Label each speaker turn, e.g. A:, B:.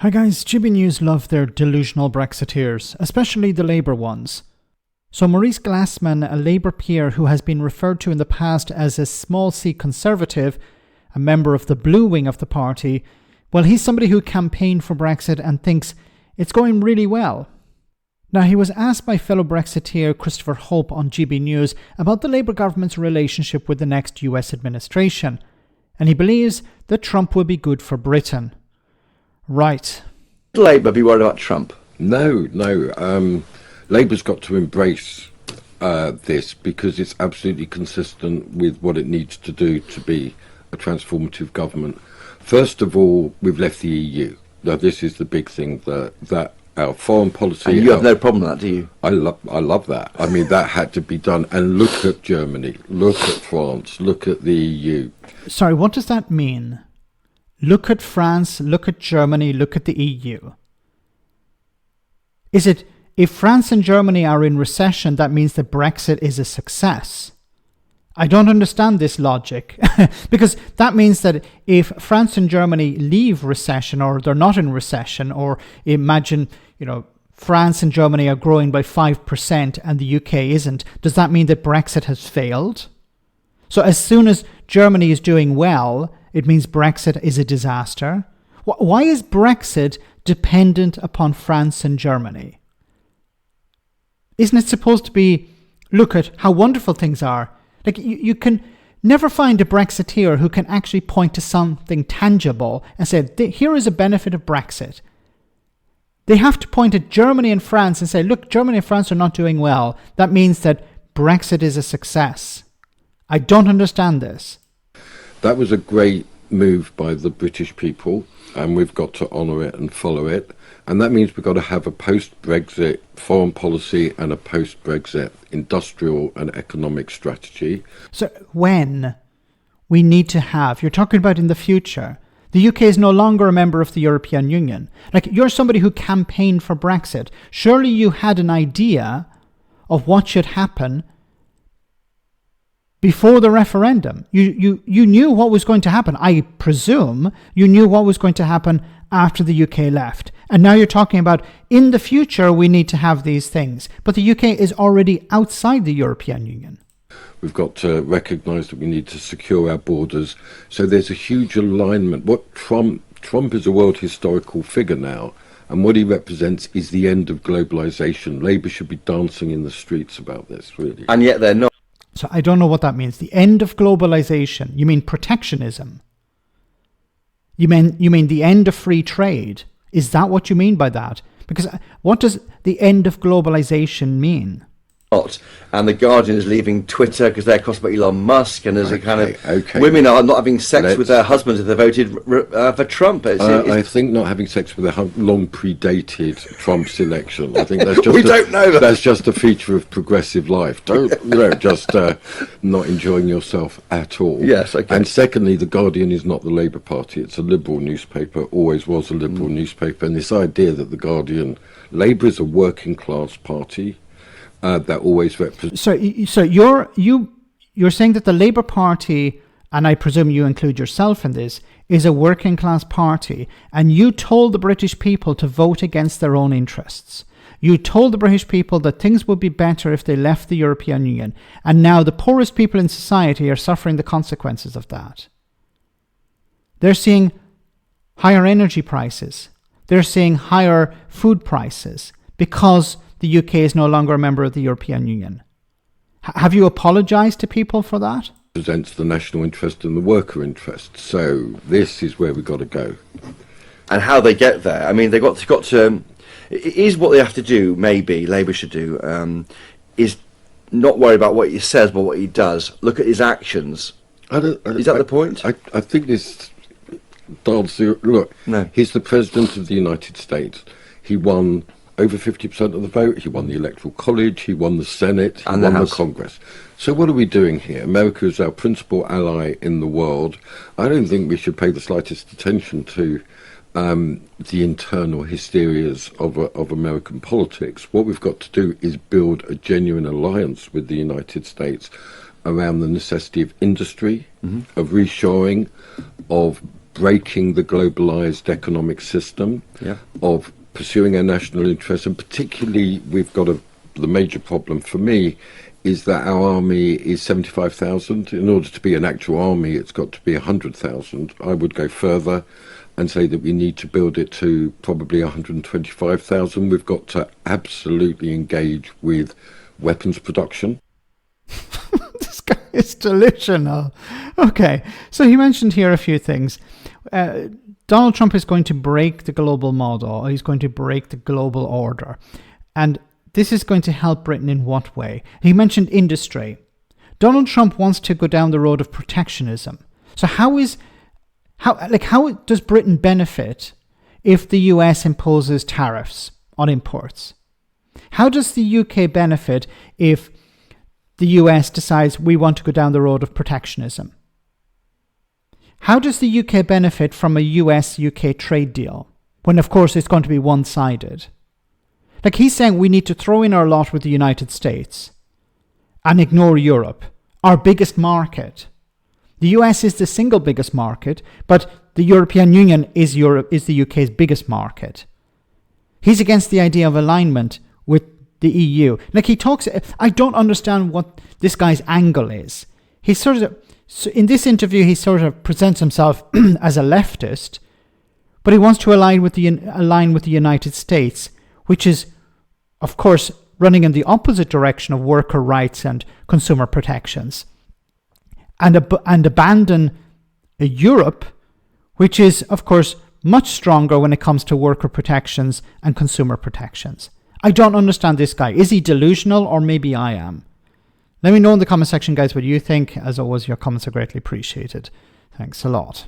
A: Hi guys, GB News love their delusional Brexiteers, especially the Labour ones. So Maurice Glasman, a Labour peer who has been referred to in the past as a small c conservative, a member of the blue wing of the party, well, he's somebody who campaigned for Brexit and thinks it's going really well. Now, he was asked by fellow Brexiteer Christopher Hope on GB News about the Labour government's relationship with the next US administration, and he believes that Trump will be good for Britain. Right.
B: Labour be worried about Trump?
C: No. Labour's got to embrace this because it's absolutely consistent with what it needs to do to be a transformative government. First of all, we've left the EU. Now, this is the big thing that our foreign policy...
B: And you have no problem with that, do you?
C: I love that. I mean, that had to be done. And look at Germany, look at France, look at the EU.
A: Sorry, what does that mean? Look at France, look at Germany, look at the EU. Is it, if France and Germany are in recession, that means that Brexit is a success? I don't understand this logic, because that means that if France and Germany leave recession, or they're not in recession, or imagine, France and Germany are growing by 5% and the UK isn't, does that mean that Brexit has failed? So as soon as Germany is doing well, it means Brexit is a disaster. Why is Brexit dependent upon France and Germany? Isn't it supposed to be, look at how wonderful things are? Like, you can never find a Brexiteer who can actually point to something tangible and say, here is a benefit of Brexit. They have to point at Germany and France and say, look, Germany and France are not doing well. That means that Brexit is a success. I don't understand this.
C: That was a great move by the British people, and we've got to honour it and follow it. And that means we've got to have a post-Brexit foreign policy and a post-Brexit industrial and economic strategy.
A: So when we need to have, you're talking about in the future, the UK is no longer a member of the European Union. Like, you're somebody who campaigned for Brexit. Surely you had an idea of what should happen before the referendum. You knew what was going to happen. I presume you knew what was going to happen after the UK left. And now you're talking about, in the future, we need to have these things. But the UK is already outside the European Union.
C: We've got to recognise that we need to secure our borders. So there's a huge alignment. What Trump is a world historical figure now. And what he represents is the end of globalisation. Labour should be dancing in the streets about this, really.
B: And yet they're not.
A: So I don't know what that means. The end of globalisation. You mean protectionism? You mean the end of free trade? Is that what you mean by that? Because what does the end of globalisation mean?
B: And the Guardian is leaving Twitter because they're crossed by Elon Musk, and there's a kind of women are not having sex with their husbands if they voted for Trump.
C: I think not having sex with their long predated Trump's election. I think that's just
B: we don't know that.
C: That's just a feature of progressive life. Don't just not enjoying yourself at all.
B: Yes, okay.
C: And secondly, the Guardian is not the Labour Party. It's a liberal newspaper. Always was a liberal newspaper. And this idea that the Guardian, Labour is a working class party. That always represents.
A: So you're saying that the Labour Party, and I presume you include yourself in this, is a working class party, and you told the British people to vote against their own interests. You told the British people that things would be better if they left the European Union, and now the poorest people in society are suffering the consequences of that. They're seeing higher energy prices. They're seeing higher food prices because the UK is no longer a member of the European Union. Have you apologised to people for that?
C: Represents the national interest and the worker interest. So this is where we've got to go.
B: And how they get there. I mean, they've got to. It is what they have to do. Maybe Labour should do is not worry about what he says, but what he does. Look at his actions. Is that the point?
C: I think this. Look,
B: no.
C: He's the president of the United States. He won over 50% of the vote. He won the Electoral College. He won the Senate. He won the Congress. So what are we doing here? America is our principal ally in the world. I don't think we should pay the slightest attention to the internal hysterias of American politics. What we've got to do is build a genuine alliance with the United States around the necessity of industry, of reshoring, of breaking the globalised economic system, of pursuing our national interests, and particularly we've got the major problem for me is that our army is 75,000. In order to be an actual army, it's got to be 100,000. I would go further and say that we need to build it to probably 125,000. We've got to absolutely engage with weapons production.
A: This guy is delusional. Okay, so he mentioned here a few things. Donald Trump is going to break the global model. He's going to break the global order. And this is going to help Britain in what way? He mentioned industry. Donald Trump wants to go down the road of protectionism. So how does Britain benefit if the US imposes tariffs on imports? How does the UK benefit if the US decides we want to go down the road of protectionism? How does the UK benefit from a US-UK trade deal when, of course, it's going to be one-sided? Like, he's saying we need to throw in our lot with the United States and ignore Europe, our biggest market. The US is the single biggest market, but the European Union is the UK's biggest market. He's against the idea of alignment with the EU. Like, he talks, I don't understand what this guy's angle is. He's sort of, in this interview, he sort of presents himself as a leftist, but he wants to align with the United States, which is, of course, running in the opposite direction of worker rights and consumer protections, and abandon Europe, which is, of course, much stronger when it comes to worker protections and consumer protections. I don't understand this guy. Is he delusional, or maybe I am? Let me know in the comment section, guys, what you think. As always, your comments are greatly appreciated. Thanks a lot.